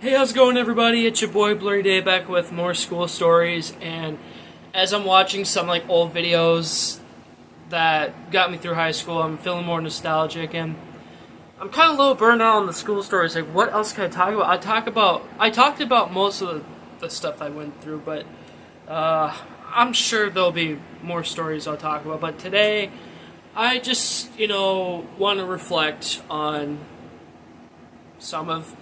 Hey, how's it going, everybody? It's your boy Blu-rayDave back with more school stories. And as I'm watching some old videos that got me through high school, I'm feeling more nostalgic, and I'm kind of a little burned out on the school stories. Like, what else can I talk about? I talked about most of the stuff I went through, but I'm sure there'll be more stories I'll talk about. But today, I just want to reflect on some of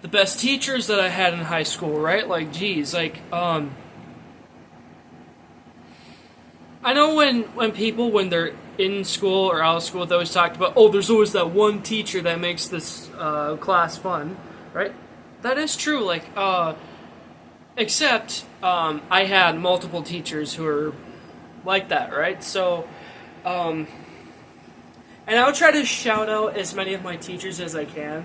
the best teachers that I had in high school, right? Like, geez, I know when people, when they're in school or out of school, they always talk about, oh, there's always that one teacher that makes this class fun, right? That is true, except I had multiple teachers who were like that, right? So, and I would try to shout out as many of my teachers as I can.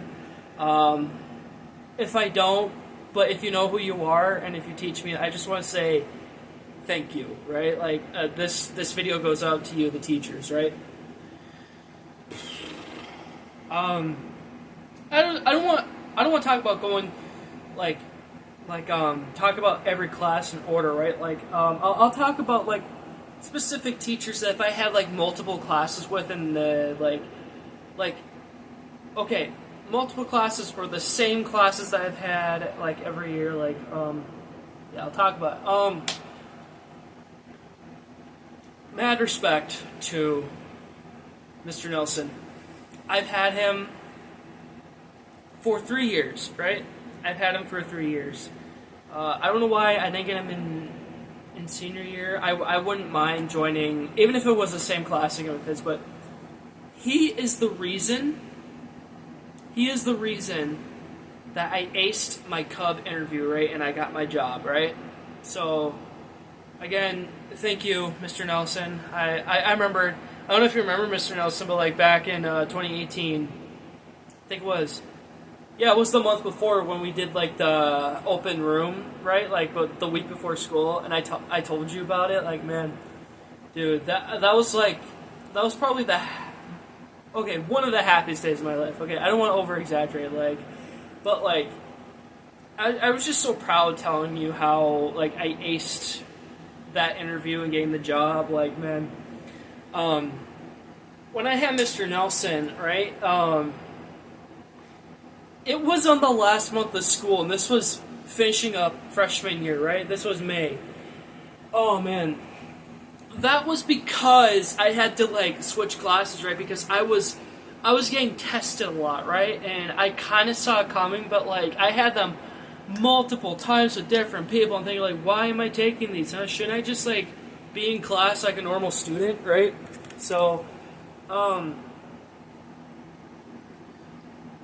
If I don't, but if you know who you are and if you teach me, I just want to say thank you, right? Like, this video goes out to you, the teachers, right? I don't want to talk about going talk about every class in order, right? I'll talk about specific teachers that if I had multiple classes with, and okay, multiple classes or the same classes that I've had every year, yeah, I'll talk about mad respect to Mr. Nelson. I've had him for 3 years, right? I've had him for 3 years. I don't know why I didn't get him in senior year. I wouldn't mind joining, even if it was the same class again with his, but he is the reason that I aced my Cub interview, right, and I got my job, right? So, again, thank you, Mr. Nelson. I remember, I don't know if you remember Mr. Nelson, but back in 2018, I think it was the month before when we did the open room, right? But the week before school, and I told you about it. Man, dude, that was probably one of the happiest days of my life. Okay, I don't want to over-exaggerate, but I was just so proud telling you how I aced that interview and getting the job. Man, when I had Mr. Nelson, right, it was on the last month of school, and this was finishing up freshman year, right? This was May. Oh man. That was because I had to switch classes, right? Because I was getting tested a lot, right? And I kind of saw it coming, but I had them multiple times with different people. I'm thinking why am I taking these? Shouldn't I just be in class like a normal student, right? So,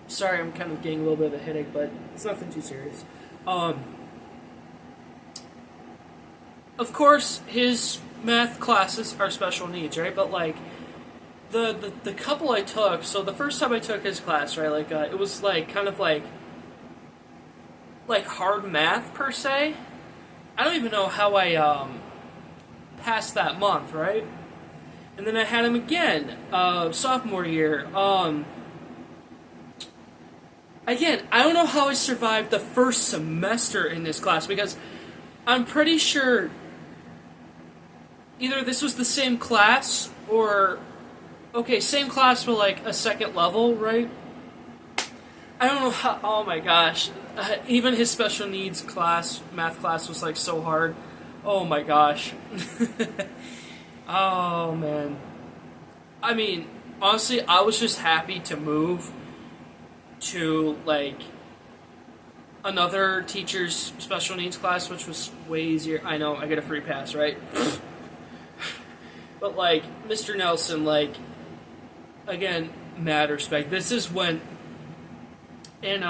sorry, I'm kind of getting a little bit of a headache, but it's nothing too serious. Of course, his math classes are special needs, right? But the couple I took, so the first time I took his class, right, it was kind of hard math per se. I don't even know how I passed that month, right? And then I had him again sophomore year. Again, I don't know how I survived the first semester in this class, because I'm pretty sure either this was the same class or, okay, same class but a second level, right? I don't know how, oh my gosh. Even his special needs class, math class, was so hard. Oh my gosh. Oh man. I mean, honestly, I was just happy to move to another teacher's special needs class, which was way easier. I know, I get a free pass, right? But Mr. Nelson, again, mad respect. This is when in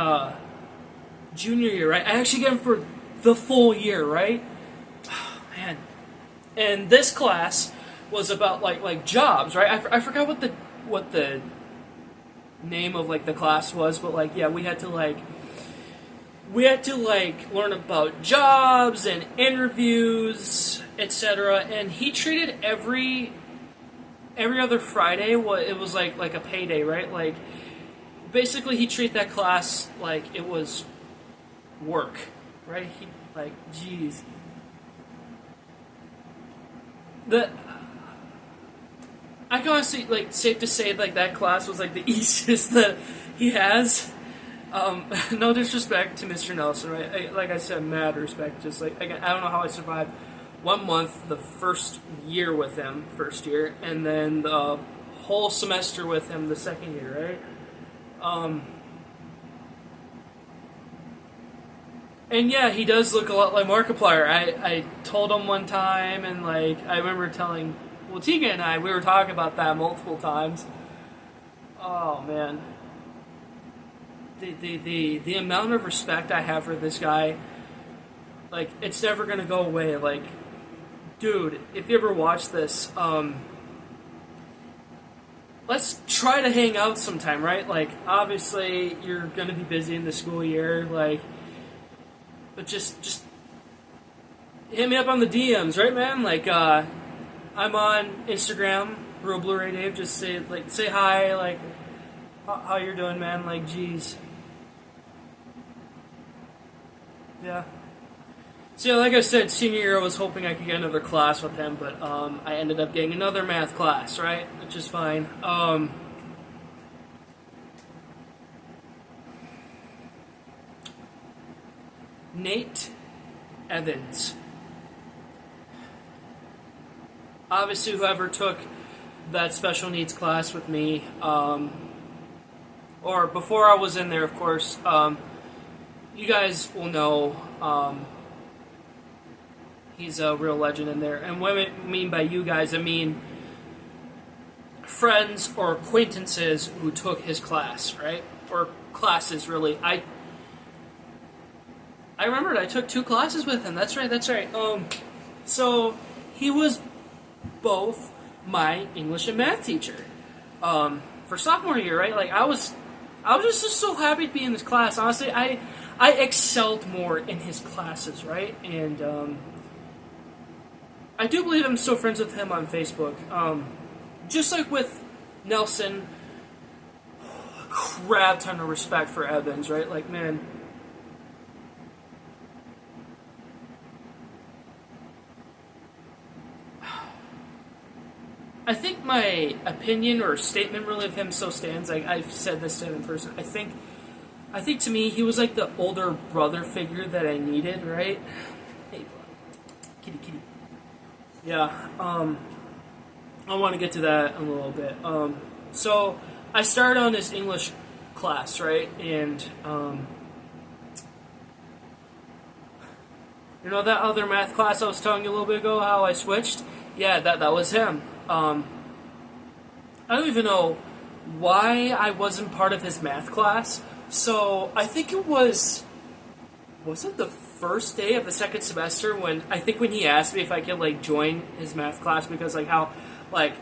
junior year, right? I actually get him for the full year, right? Oh, man. And this class was about jobs, right? I forgot what the name of the class was, but yeah, we had to learn about jobs and interviews, etc. And he treated every other Friday, it was like a payday, right? Basically he treated that class like it was work, right? He, like, jeez. I can honestly, like, safe to say, like, that class was, like, the easiest that he has. No disrespect to Mr. Nelson, right? Like I said, mad respect. Just, like, again, I don't know how I survived 1 month the first year with him, first year, and then the whole semester with him the second year, right? And yeah, he does look a lot like Markiplier. I told him one time, and, like, I remember telling, well, Tegan and I, we were talking about that multiple times. Oh, man. The amount of respect I have for this guy, like, it's never gonna go away. Like, dude, if you ever watch this, let's try to hang out sometime, right? Like, obviously, you're gonna be busy in the school year, like, but just hit me up on the DMs, right, man? Like, I'm on Instagram, real Blu-rayDave. Just say hi, like, how you're doing, man? Like, geez, yeah. So, yeah, like I said, senior year I was hoping I could get another class with him, but I ended up getting another math class, right? Which is fine. Nate Evans. Obviously, whoever took that special needs class with me, or before I was in there, of course, you guys will know he's a real legend in there. And what I mean by you guys, I mean friends or acquaintances who took his class, right? Or classes, really. I remembered I took 2 classes with him. That's right. So he was both my English and math teacher for sophomore year, right? Like, I was just so happy to be in this class. Honestly, I excelled more in his classes, right? And I do believe I'm still friends with him on Facebook. Just like with Nelson, a crap ton of respect for Evans, right? Like, man. I think my opinion or statement really of him still stands. Like, I've said this to him in person. I think to me he was like the older brother figure that I needed, right? Hey, kitty. Yeah. I want to get to that in a little bit. So I started on this English class, right? And you know that other math class I was telling you a little bit ago how I switched? Yeah, that was him. I don't even know why I wasn't part of his math class. So I think it was it the first day of the second semester when he asked me if I could, like, join his math class because, like, how, like,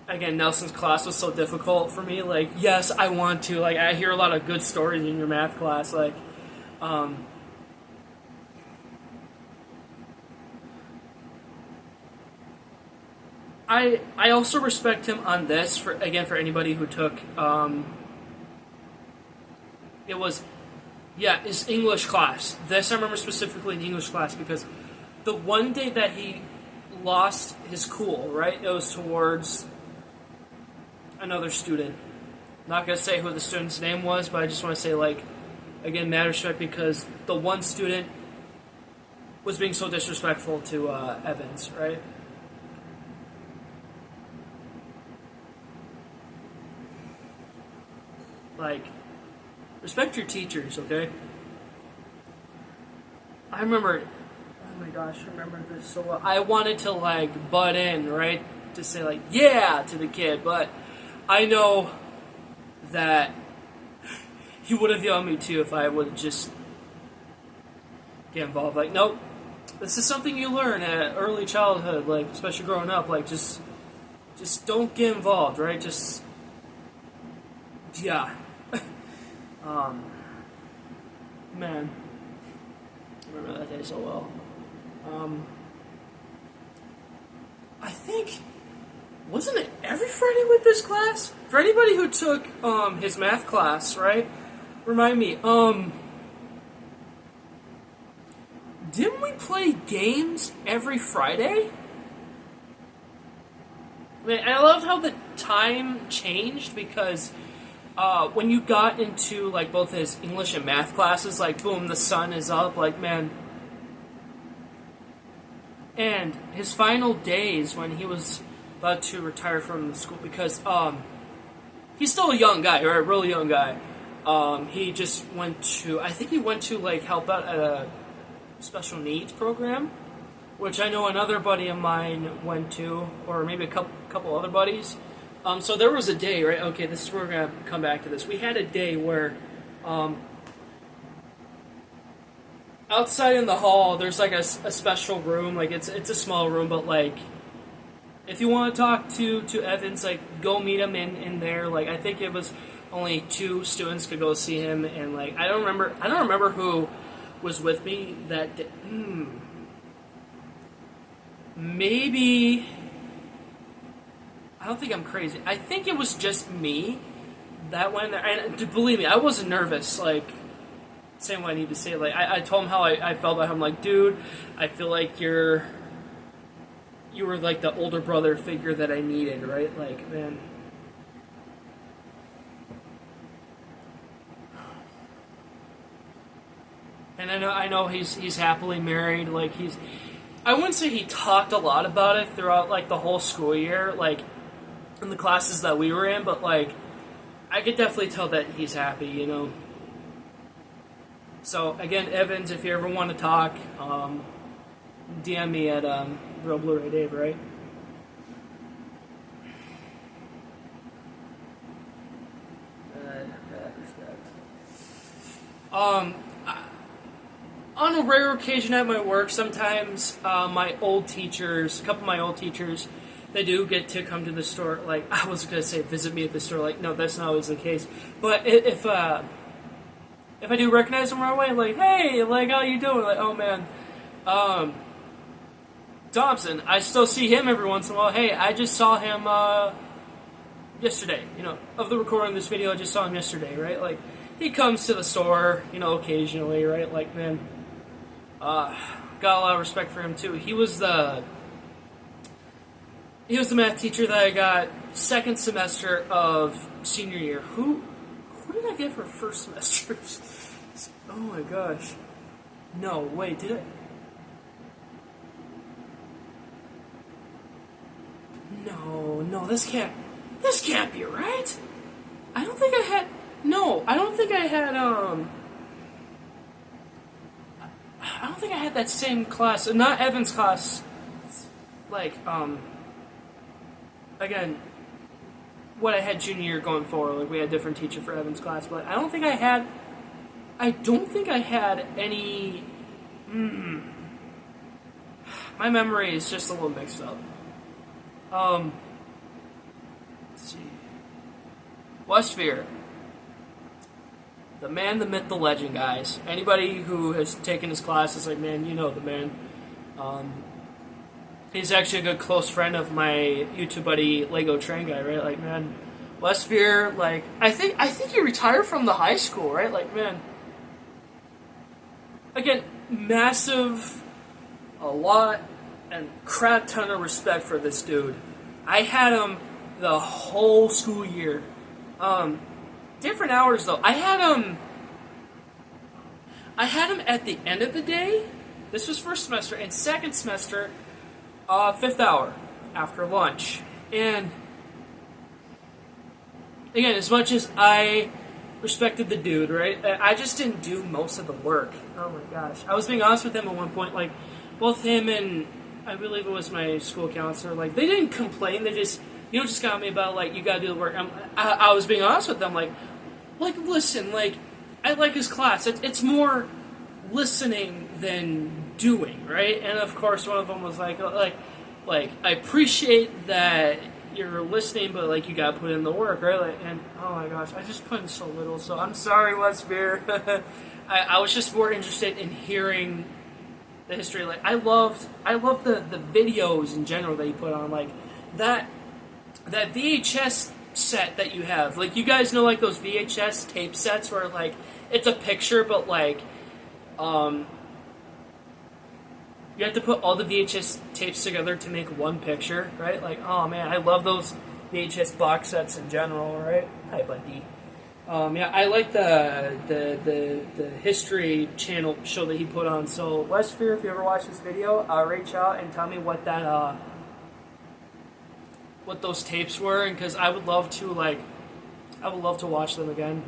again, Nelson's class was so difficult for me. Like, yes, I want to. Like, I hear a lot of good stories in your math class. Like, I also respect him on this, for anybody who took, it was, yeah, his English class. This I remember specifically in English class because the one day that he lost his cool, right, it was towards another student. Not going to say who the student's name was, but I just want to say, like, again, mad respect because the one student was being so disrespectful to Evans, right? Like, respect your teachers, okay? I remember, oh my gosh, I remember this so well. I wanted to, like, butt in, right? To say, like, yeah, to the kid, but I know that he would have yelled at me too if I would just get involved. Like, nope, this is something you learn at early childhood, like, especially growing up. Like, just don't get involved, right? Just, yeah. Man, I remember that day so well. I think, wasn't it every Friday with this class? For anybody who took his math class, right? Remind me. didn't we play games every Friday? I mean, I loved how the time changed because when you got into like both his English and math classes, like boom, the sun is up, like man. And his final days when he was about to retire from the school, because he's still a young guy, right? A really young guy. He just went to, I think he went to like help out at a special needs program, which I know another buddy of mine went to, or maybe a couple other buddies. So there was a day, right? Okay, this is where we're gonna come back to this. We had a day where outside in the hall, there's like a special room. Like it's a small room, but like if you want to talk to Evans, like go meet him in there. Like I think it was only 2 students could go see him, and like I don't remember who was with me that day. Maybe, I don't think I'm crazy. I think it was just me that went there. And believe me, I wasn't nervous. Like, saying what I need to say. Like, I told him how I felt about him. Like, dude, I feel like you were like the older brother figure that I needed, right? Like, man. And I know he's happily married. Like I wouldn't say he talked a lot about it throughout like the whole school year, like in the classes that we were in. But like I could definitely tell that he's happy, you know. So again, Evans, if you ever want to talk, DM me at Real Blu-rayDave, right? On a rare occasion at my work, sometimes my old teachers, a couple of my old teachers, they do get to come to the store. Like, I was going to say visit me at the store. Like, no, that's not always the case. But if I do recognize them right away, like, hey, like, how you doing? Like, oh, man, Thompson, I still see him every once in a while. Hey, I just saw him yesterday. You know, of the recording of this video, I just saw him yesterday, right? Like, he comes to the store, you know, occasionally, right? Like, man, got a lot of respect for him too. He was the math teacher that I got second semester of senior year. Who did I get for first semester? Oh my gosh. No, wait, did it? No, this can't be right. I don't think I had that same class, not Evan's class. Like, again, what I had junior year going forward, like we had a different teacher for Evan's class, but I don't think I had any. My memory is just a little mixed up. Let's see. Westphere. The man, the myth, the legend, guys. Anybody who has taken his class is like, man, you know the man. He's actually a good close friend of my YouTube buddy, Lego Train Guy, right? Like, man, Westphere, like, I think he retired from the high school, right? Like, man, again, massive, a lot, and crap ton of respect for this dude. I had him the whole school year. Different hours though. I had him at the end of the day. This was first semester, and second semester, 5th hour after lunch. And again, as much as I respected the dude, right, I just didn't do most of the work. Oh my gosh, I was being honest with him at one point. Like, both him and I believe it was my school counselor. Like, they didn't complain. They just got me about, like, you gotta do the work. I was being honest with them, like, listen, like, I like his class. It's more listening than doing, right? And of course, one of them was like, I appreciate that you're listening, but, like, you gotta put in the work, right? Like, and, oh my gosh, I just put in so little, so I'm sorry, Westphere. I was just more interested in hearing the history. Like, I loved the videos in general that you put on, like, that VHS set that you have. Like, you guys know, like, those VHS tape sets where, like, it's a picture, but, like, you have to put all the VHS tapes together to make one picture, right? Like, oh man, I love those VHS box sets in general, right? Hi, buddy. Yeah, I like the History Channel show that he put on. So, Westphere, if you ever watch this video, reach out and tell me what that what those tapes were, and because I would love to watch them again.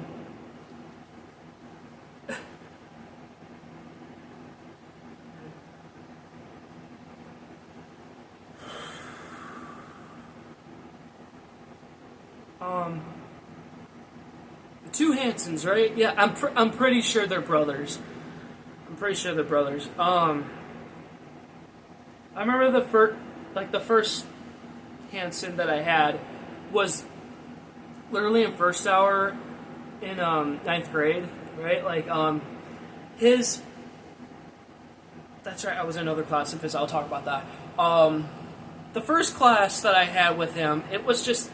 The two Hansons, right? Yeah, I'm pretty sure they're brothers. I'm pretty sure they're brothers. I remember the first Hanson that I had was literally in first hour in ninth grade, right? Like his. That's right. I was in another class in physics. I'll talk about that. The first class that I had with him, it was just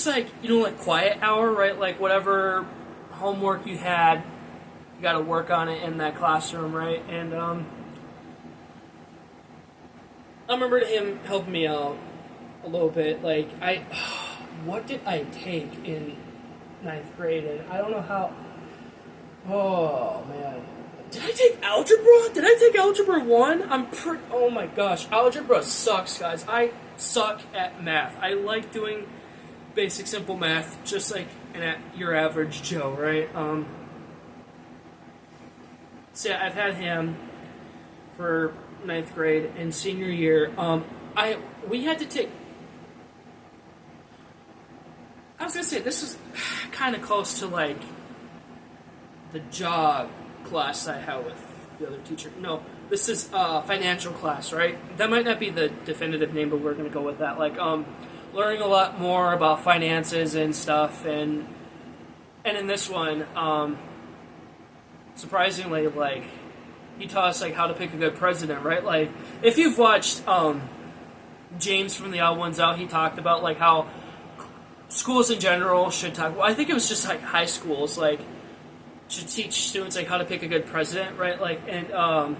like, you know, like quiet hour, right? Like whatever homework you had, you got to work on it in that classroom, right? And I remember him helping me out a little bit. Like what did I take in ninth grade? And I don't know how. Oh man. Did I take algebra? Did I take algebra 1? Oh my gosh. Algebra sucks, guys. I suck at math. I like doing basic, simple math, just like your average Joe, right? So yeah, I've had him for ninth grade and senior year. We had to take. I was gonna say this is kind of close to like the job class I had with the other teacher. No, this is financial class, right? That might not be the definitive name, but we're gonna go with that. Like learning a lot more about finances and stuff, and in this one, surprisingly, like he taught us like how to pick a good president, right? Like if you've watched James from the Odd Ones Out, he talked about like how schools in general should talk. Well, I think it was just like high schools, like should teach students like how to pick a good president, right? Like and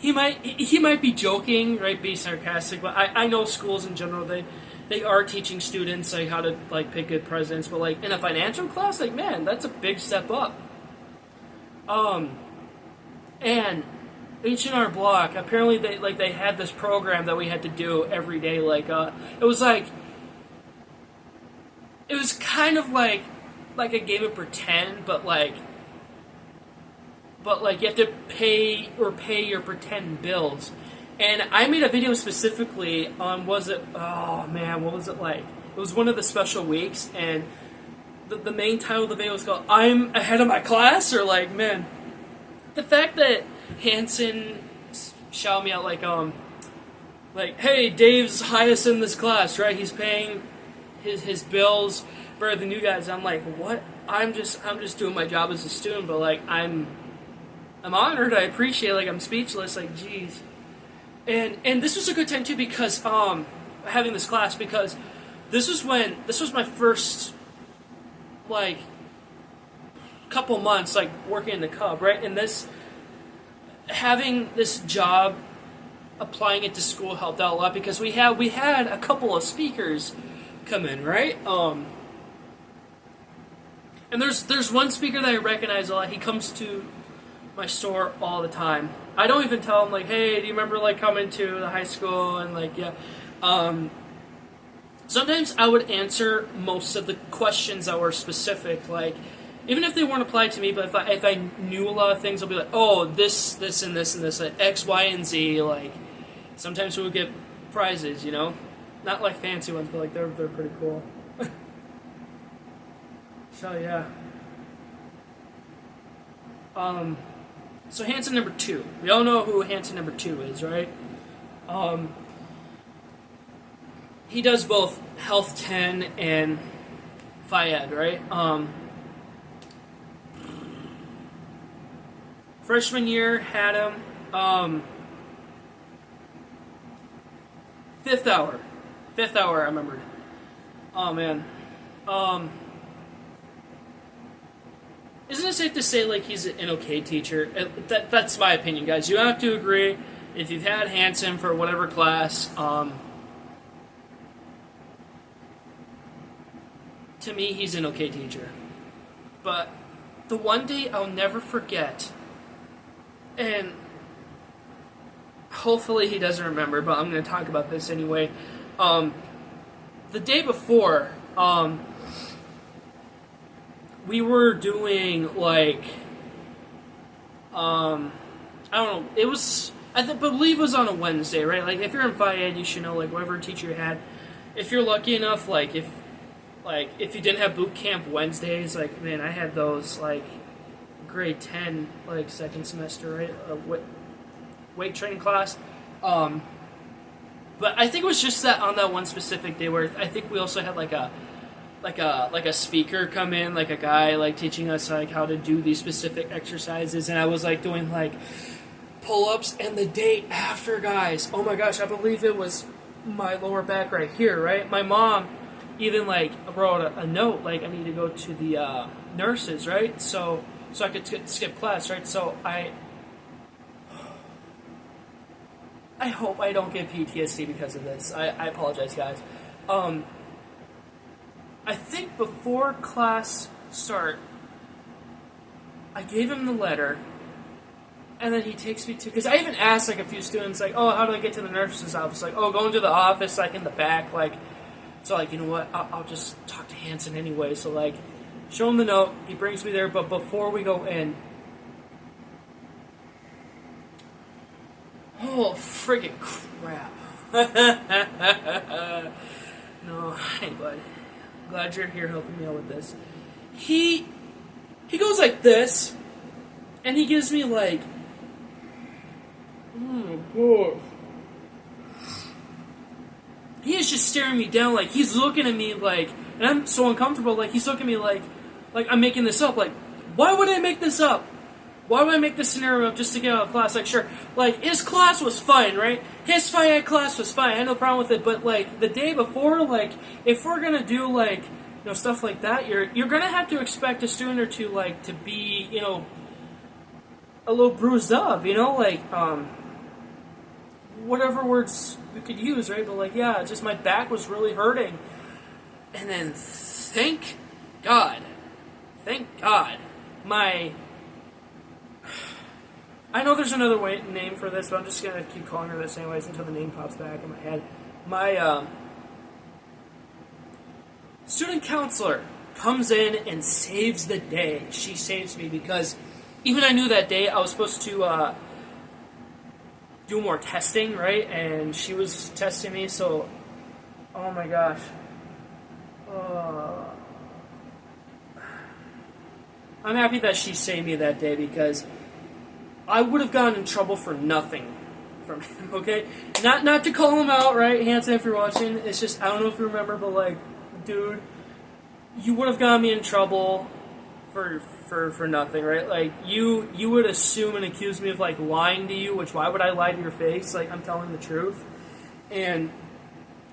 He might be joking, right? Be sarcastic, but I know schools in general they are teaching students like how to like pick good presidents, but like in a financial class, like man, that's a big step up. And H&R Block, apparently they had this program that we had to do every day. Like it was kind of like a game of pretend, but you have to pay your pretend bills. And I made a video specifically on, what was it like? It was one of the special weeks, and the main title of the video was called "I'm Ahead of My Class," or like, man, the fact that Hanson shouted me out like, hey, Dave's highest in this class, right? He's paying his bills better than you guys. I'm like, what? I'm just doing my job as a student, but like I'm honored. I appreciate it. Like I'm speechless. Like geez. And this was a good time too because having this class, because this was my first like couple months like working in the Cub, right? And having this job, applying it to school helped out a lot because we had a couple of speakers come in, right? And there's one speaker that I recognize a lot. He comes to my store all the time. I don't even tell him like, hey, do you remember like coming to the high school? And like, yeah. Sometimes I would answer most of the questions that were specific, like even if they weren't applied to me. But if I knew a lot of things, I'll be like, oh, this and this and this, like X, Y, and Z. Like sometimes we would get prizes, you know, not like fancy ones, but like they're pretty cool. So yeah. So Hanson number 2. We all know who Hanson number 2 is, right? He does both Health 10 and Phi-Ed, right? Freshman year had him. Fifth hour, I remembered. Oh man. Isn't it safe to say like he's an okay teacher? That's my opinion, guys. You have to agree. If you've had Hanson for whatever class, to me, he's an okay teacher. But the one day I'll never forget, and hopefully he doesn't remember, but I'm going to talk about this anyway. The day before, we were doing like, I don't know, it was, believe it was on a Wednesday, right? Like, if you're in Phi Ed, you should know, like, whatever teacher you had. If you're lucky enough, like, if you didn't have boot camp Wednesdays, like, man, I had those, like, grade 10, like, second semester, right? Weight training class. But I think it was just that on that one specific day where I think we also had, like a speaker come in, like a guy, like, teaching us, like, how to do these specific exercises, and I was, like, doing, like, pull-ups, and the day after, guys, oh my gosh, I believe it was my lower back right here, right? My mom even, like, wrote a note, like, I need to go to the nurses, right? So I could skip class, right? So I hope I don't get PTSD because of this. I apologize, guys. I think before class start, I gave him the letter, and then he takes me to, because I even asked, like, a few students, like, oh, how do I get to the nurse's office? Like, oh, go into the office, like, in the back, like, so, like, you know what, I'll just talk to Hanson anyway, so, like, show him the note, he brings me there, but before we go in, oh, friggin' crap. No, hey, bud, glad you're here helping me out with this. He goes like this, and he gives me, like, oh, God. He is just staring me down, like, he's looking at me, like, and I'm so uncomfortable, like, he's looking at me like I'm making this up, like, why would I make this up? Why would I make this scenario up just to get out of class? Like, sure, like, his class was fine, right? His Phi Ed class was fine, I had no problem with it, but, like, the day before, like, if we're gonna do, like, you know, stuff like that, you're gonna have to expect a student or two, like, to be, you know, a little bruised up, you know, like, whatever words we could use, right? But, like, yeah, just my back was really hurting. And then, thank God, I know there's another name for this, but I'm just gonna keep calling her this anyways until the name pops back in my head. My, student counselor comes in and saves the day. She saves me because even I knew that day I was supposed to, do more testing, right? And she was testing me, so, oh my gosh. I'm happy that she saved me that day because I would have gotten in trouble for nothing from him, okay? Not to call him out, right, Hanson, if you're watching. It's just, I don't know if you remember, but, like, dude, you would have gotten me in trouble for nothing, right? Like, you would assume and accuse me of, like, lying to you, which why would I lie to your face? Like, I'm telling the truth. And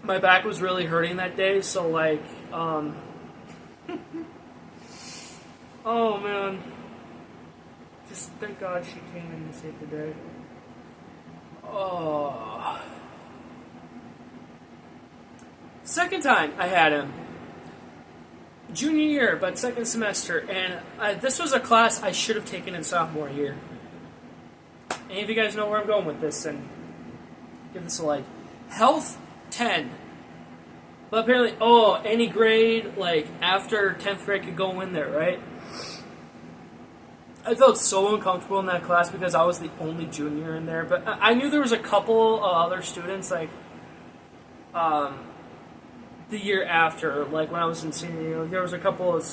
my back was really hurting that day, so, like, oh, man. Just thank God she came in to save the day. Oh. Second time I had him. Junior year, but second semester. And this was a class I should have taken in sophomore year. Any of you guys know where I'm going with this? And give this a like. Health, 10. But apparently, any grade, like, after 10th grade could go in there, right? I felt so uncomfortable in that class because I was the only junior in there. But I knew there was a couple other students, like, the year after, like, when I was in senior year, there was a couple of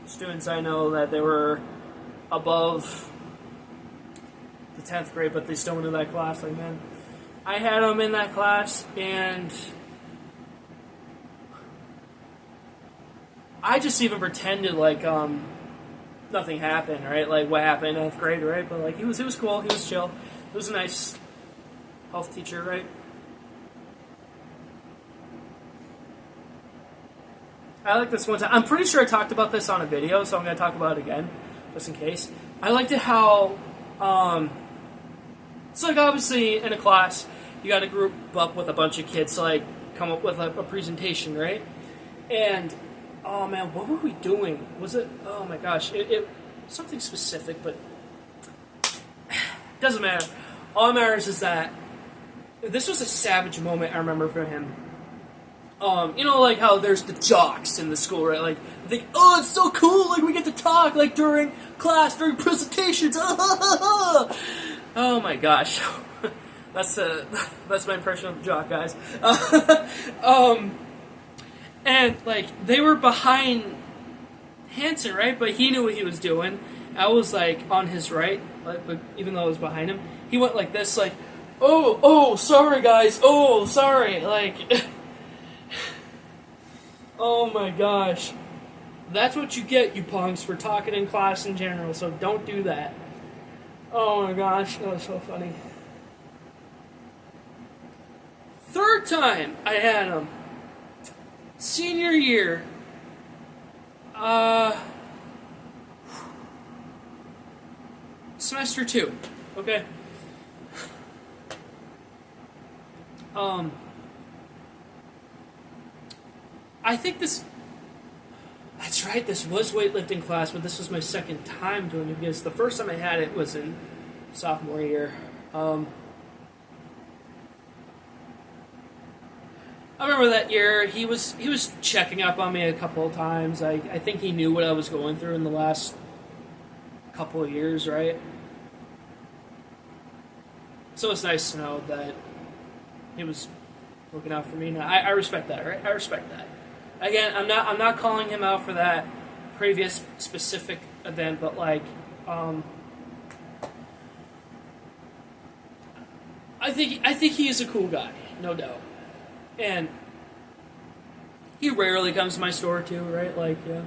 students I know that they were above the 10th grade, but they still went in that class. Like, man, I had them in that class, and I just even pretended like, nothing happened, right? Like, what happened in 9th grade, right? But, like, he was cool, he was chill. He was a nice health teacher, right? I like this one time. I'm pretty sure I talked about this on a video, so I'm going to talk about it again. just in case. I liked it how, it's like obviously in a class, you got to group up with a bunch of kids to like come up with a presentation, right? And, oh man, what were we doing? Was it, oh my gosh, it something specific, but doesn't matter. All that matters is that this was a savage moment I remember for him. You know, like how there's the jocks in the school, right? Like, they think, oh, it's so cool, like we get to talk, like during class, during presentations. Oh my gosh. That's my impression of the jock, guys. And like they were behind Hanson, right? But he knew what he was doing. I was like on his right, but even though I was behind him, he went like this, like, oh, sorry guys, oh, sorry, like, oh my gosh, that's what you get, you punks, for talking in class in general. So don't do that. Oh my gosh, that was so funny. Third time I had him, senior year. Semester 2, okay? I think that's right, this was weightlifting class, but this was my second time doing it, because the first time I had it was in sophomore year. I remember that year, he was checking up on me a couple of times. I think he knew what I was going through in the last couple of years, right? So it's nice to know that he was looking out for me. Now, I respect that, right? I respect that. Again, I'm not calling him out for that previous specific event, but like, I think he is a cool guy, no doubt. And he rarely comes to my store too, right? Like, yeah.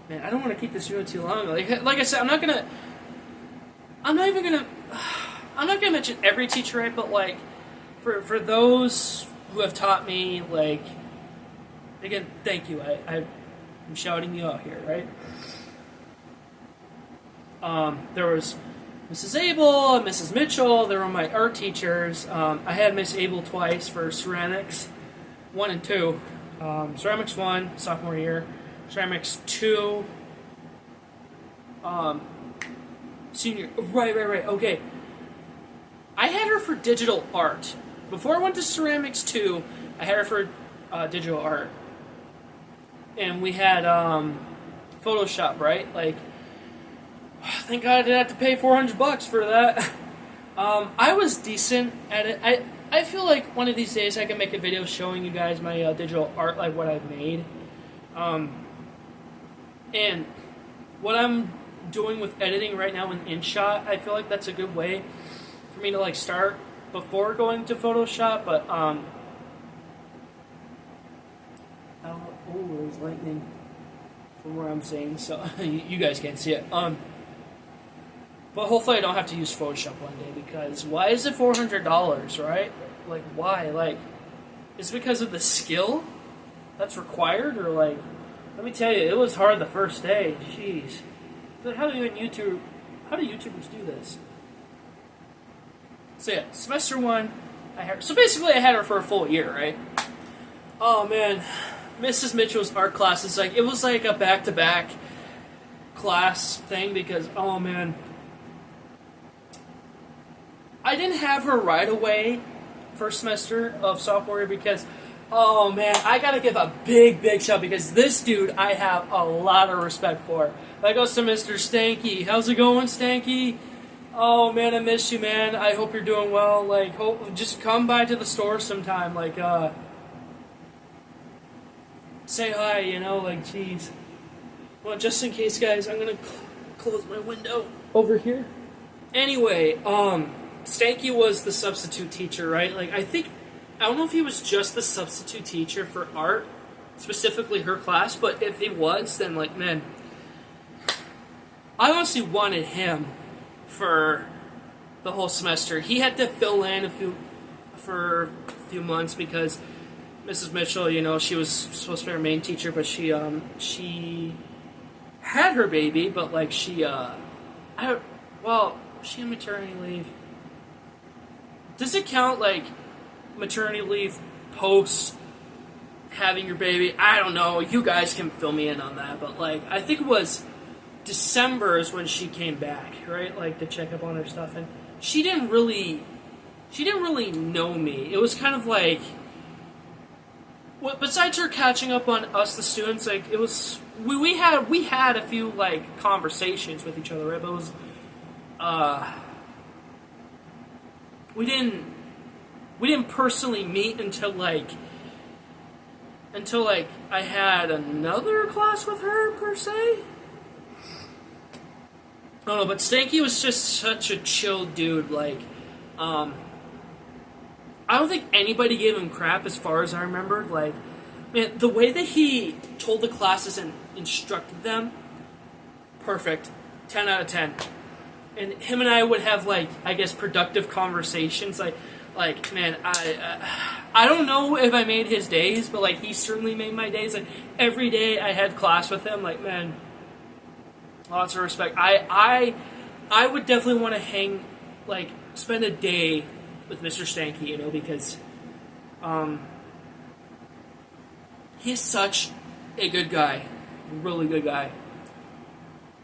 Man, I don't want to keep this video too long. Like I said, I'm not gonna mention every teacher, right? But like, for those who have taught me, like, again, thank you. I'm shouting you out here, right? There was Mrs. Abel and Mrs. Mitchell. They were my art teachers. I had Miss Abel twice for ceramics, 1 and 2. Ceramics 1, sophomore year. Ceramics 2, senior. Right. Okay. I had her for digital art. Before I went to ceramics 2, I had her for digital art. And we had Photoshop, right? Like, thank God I didn't have to pay $400 for that. I was decent at it. I feel like one of these days I can make a video showing you guys my digital art, like what I've made. And what I'm doing with editing right now in InShot, I feel like that's a good way for me to like start before going to Photoshop. But there's lightning from where I'm seeing, so you guys can't see it. But hopefully I don't have to use Photoshop one day, because why is it $400, right? Like, why? Like, is it because of the skill that's required, or like, let me tell you, it was hard the first day. Jeez. How do YouTubers do this? So yeah, semester 1, so basically I had her for a full year, right? Oh man, Mrs. Mitchell's art class is like, it was like a back-to-back class thing, because, oh man, I didn't have her right away first semester of sophomore year, because, oh man, I gotta give a big shout, because this dude I have a lot of respect for. That goes to Mr. Stanky. How's it going, Stanky? Oh man, I miss you, man. I hope you're doing well. Like, just come by to the store sometime. Like, say hi, you know, like, jeez. Well, just in case, guys, I'm gonna close my window over here. Anyway, Stanky was the substitute teacher, right? Like, I don't know if he was just the substitute teacher for art, specifically her class, but if he was, then, like, man, I honestly wanted him for the whole semester. He had to fill in for a few months, because Mrs. Mitchell, you know, she was supposed to be our main teacher, but she had her baby, but like she, was she on maternity leave? Does it count like maternity leave post having your baby? I don't know. You guys can fill me in on that, but like I think it was December is when she came back, right? Like to check up on her stuff, and she didn't really know me. It was kind of like, well, besides her catching up on us, the students, like it was we had a few like conversations with each other, right? But it was we didn't personally meet until like I had another class with her per se. I don't know, but Stanky was just such a chill dude. Like, I don't think anybody gave him crap as far as I remembered. Like, man, the way that he told the classes and instructed them, perfect. 10 out of 10. And him and I would have, like, I guess, productive conversations. Like, man, I don't know if I made his days, but, like, he certainly made my days. Like, every day I had class with him. Like, man, lots of respect. I would definitely want to spend a day with Mr. Stanky, you know, because he's such a good guy, really good guy.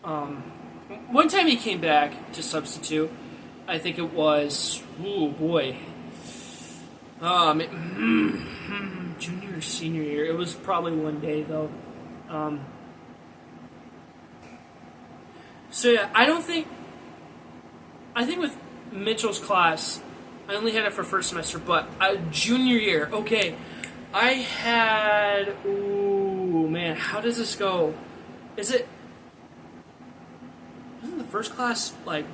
One time he came back to substitute, I think it was, junior or senior year. It was probably one day though. So yeah, I think with Mitchell's class, I only had it for first semester, but junior year, okay, I had, how does this go? Isn't the first class like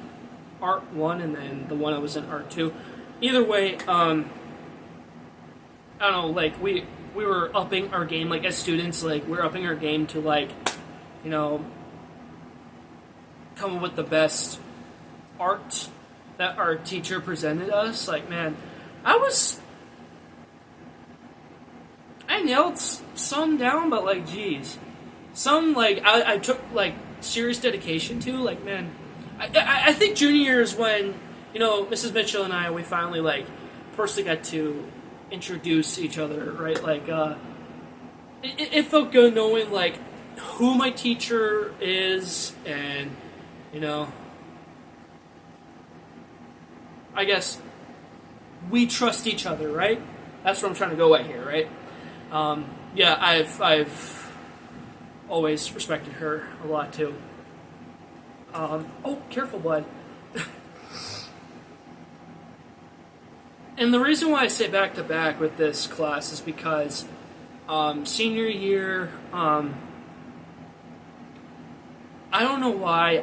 Art 1 and then the one I was in Art 2? Either way, I don't know, like we were upping our game, like as students, like we're upping our game to like, you know, come up with the best art that our teacher presented us. Like, man, I nailed some down, but like, geez, some like I took like serious dedication to. Like, man, I think junior year is when, you know, Mrs. Mitchell and we finally like personally got to introduce each other, right? Like, it felt good knowing like who my teacher is, and you know, I guess we trust each other, right? That's what I'm trying to go at here, right? Yeah, I've always respected her a lot too. Oh, careful, bud. And the reason why I say back to back with this class is because senior year, I don't know why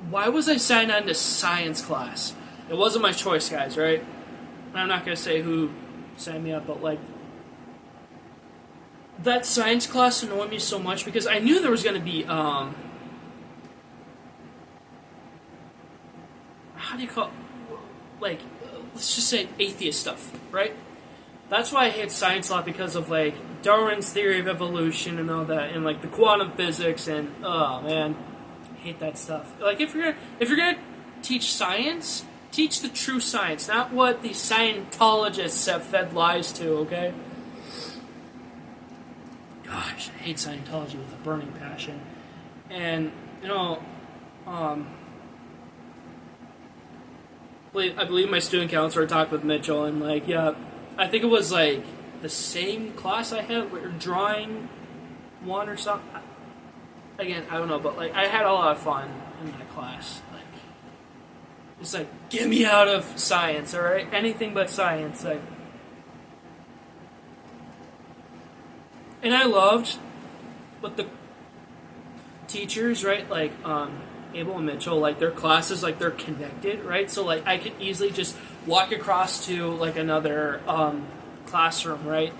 why was I signed on to science class? It wasn't my choice, guys, right? I'm not going to say who signed me up, but like, that science class annoyed me so much because I knew there was going to be, how do you call it? Like, let's just say atheist stuff, right? That's why I hate science a lot, because of like Darwin's theory of evolution and all that, and like the quantum physics, and oh man, I hate that stuff. Like, if you're gonna teach science, teach the true science, not what the Scientologists have fed lies to. Okay? Gosh, I hate Scientology with a burning passion, and you know, I believe my student counselor talked with Mitchell, and like, yeah, I think it was like the same class I had, where drawing one or something. Again, I don't know, but like I had a lot of fun in that class. Like, it's like, get me out of science, all right? Anything but science. Like, and I loved what the teachers, right? Like, Abel and Mitchell, like their classes, like they're connected, right? So like I could easily just walk across to like another classroom, right?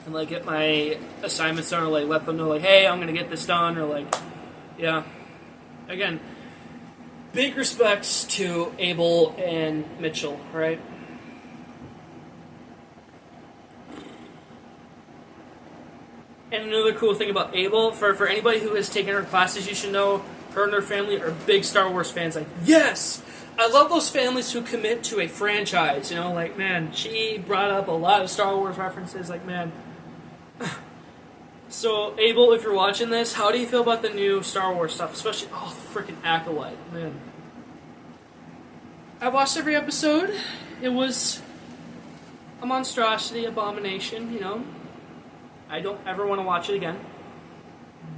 And like get my assignments done, or like let them know like, hey, I'm gonna get this done, or like, yeah. Again, big respects to Abel and Mitchell, right? And another cool thing about Abel, for anybody who has taken her classes, you should know her and her family are big Star Wars fans. Like, yes! I love those families who commit to a franchise. You know, like, man, she brought up a lot of Star Wars references. Like, man. So, Abel, if you're watching this, how do you feel about the new Star Wars stuff? Especially, the freaking Acolyte, man. I watched every episode. It was a monstrosity, abomination, you know. I don't ever want to watch it again.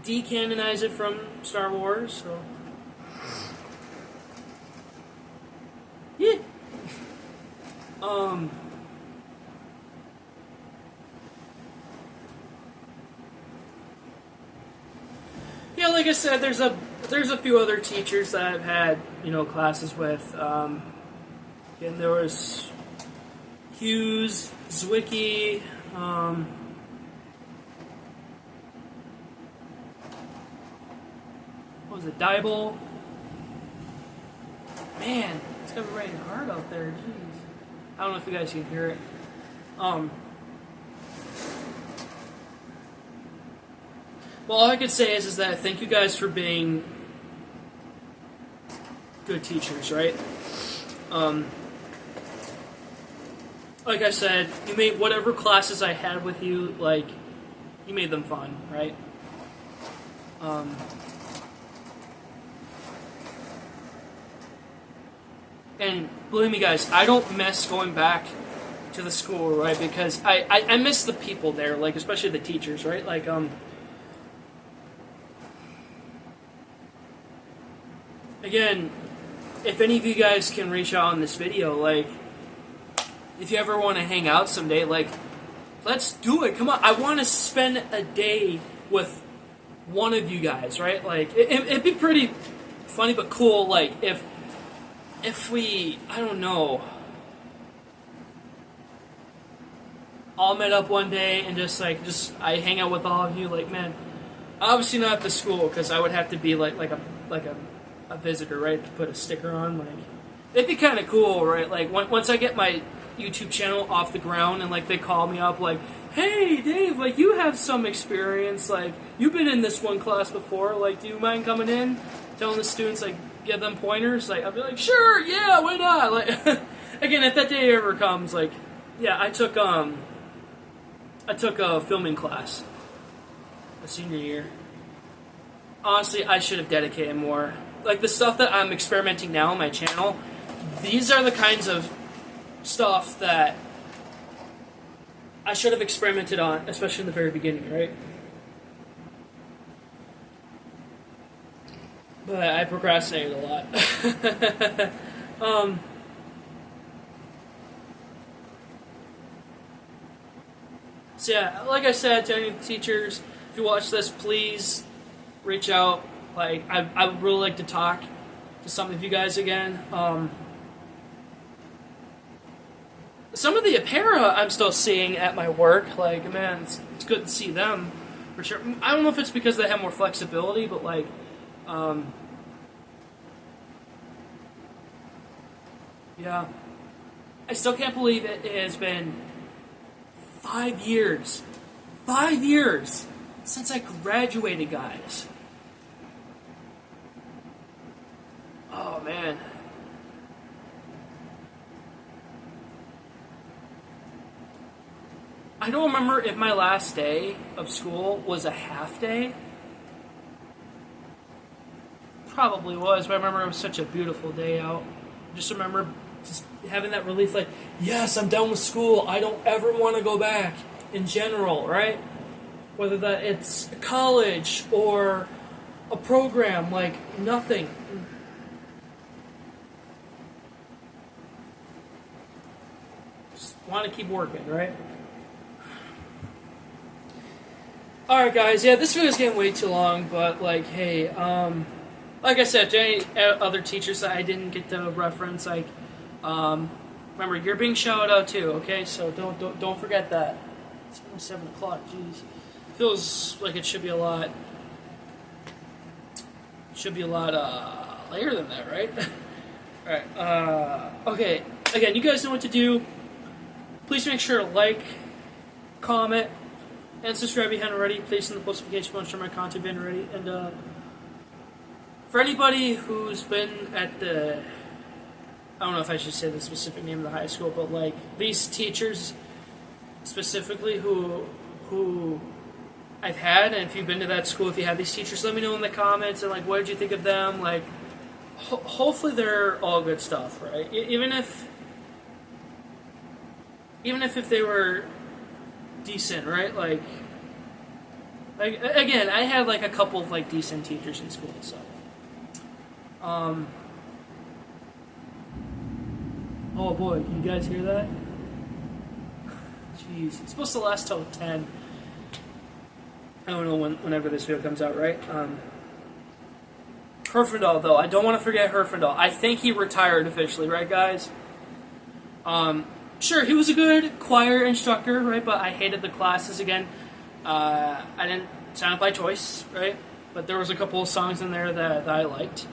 Decanonize it from Star Wars, so... Yeah. Yeah, like I said, there's a few other teachers that I've had, you know, classes with. And there was Hughes, Zwicky, what was it, Dybel? Man, it's gonna be raining hard out there, jeez. I don't know if you guys can hear it. Well, all I could say is that thank you guys for being good teachers, right? Like I said, you made whatever classes I had with you, like, you made them fun, right? And believe me, guys, I don't miss going back to the school, right? Because I miss the people there, like, especially the teachers, right? Like, again, if any of you guys can reach out on this video, like, if you ever want to hang out someday, like, let's do it. Come on. I want to spend a day with one of you guys, right? Like, it'd be pretty funny but cool, like, if we, I don't know, all met up one day and I hang out with all of you, like, man, obviously not at the school, because I would have to be like a visitor, right, to put a sticker on, like, it'd be kind of cool, right, like, once I get my YouTube channel off the ground and, like, they call me up, like, hey, Dave, like, you have some experience, like, you've been in this one class before, like, do you mind coming in, telling the students, like, give them pointers, like, I'll be like, sure, yeah, why not, like, again, if that day ever comes, like, yeah, I took a filming class, a senior year. Honestly, I should have dedicated more. Like, the stuff that I'm experimenting now on my channel, these are the kinds of stuff that I should have experimented on, especially in the very beginning, right? But I procrastinated a lot. So yeah, like I said to any teachers, if you watch this, please reach out. Like, I would really like to talk to some of you guys again. Some of the Apera I'm still seeing at my work. Like, man, it's good to see them, for sure. I don't know if it's because they have more flexibility, but, like, yeah. I still can't believe it has been 5 years. 5 years since I graduated, guys. Oh, man. I don't remember if my last day of school was a half day. Probably was, but I remember it was such a beautiful day out. I just remember just having that relief, like, yes, I'm done with school. I don't ever want to go back in general, right? Whether that it's college or a program, like, nothing. Just want to keep working, right? Alright, guys, yeah, this video's getting way too long, but, like, hey, like I said, to any other teachers that I didn't get to reference, like, remember, you're being shouted out too, okay? So don't forget that. It's almost 7 o'clock, jeez. Feels like it should be a lot later than that, right? Alright, okay, again, you guys know what to do. Please make sure to like, comment, And subscribe if you haven't already. Place in the post notification bell, share my content if you haven't already. And for anybody who's been at the, I don't know if I should say the specific name of the high school, but like these teachers specifically who I've had, and if you've been to that school, if you have these teachers, let me know in the comments, and like, what did you think of them? Like, hopefully they're all good stuff, right? Even if they were decent, right? Like again, I had like a couple of like decent teachers in school, so. Oh boy, can you guys hear that? Jeez, it's supposed to last till 10. I don't know whenever this video comes out, right? Herfindahl, though, I don't want to forget Herfindahl. I think he retired officially, right, guys? Sure, he was a good choir instructor, right? But I hated the classes again. I didn't sign up by choice, right? But there was a couple of songs in there that I liked.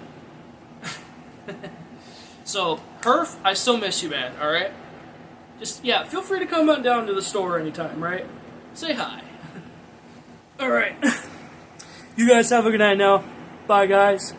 So, Herf, I still miss you, man, alright? Just, yeah, feel free to come on down to the store anytime, right? Say hi. Alright. You guys have a good night now. Bye, guys.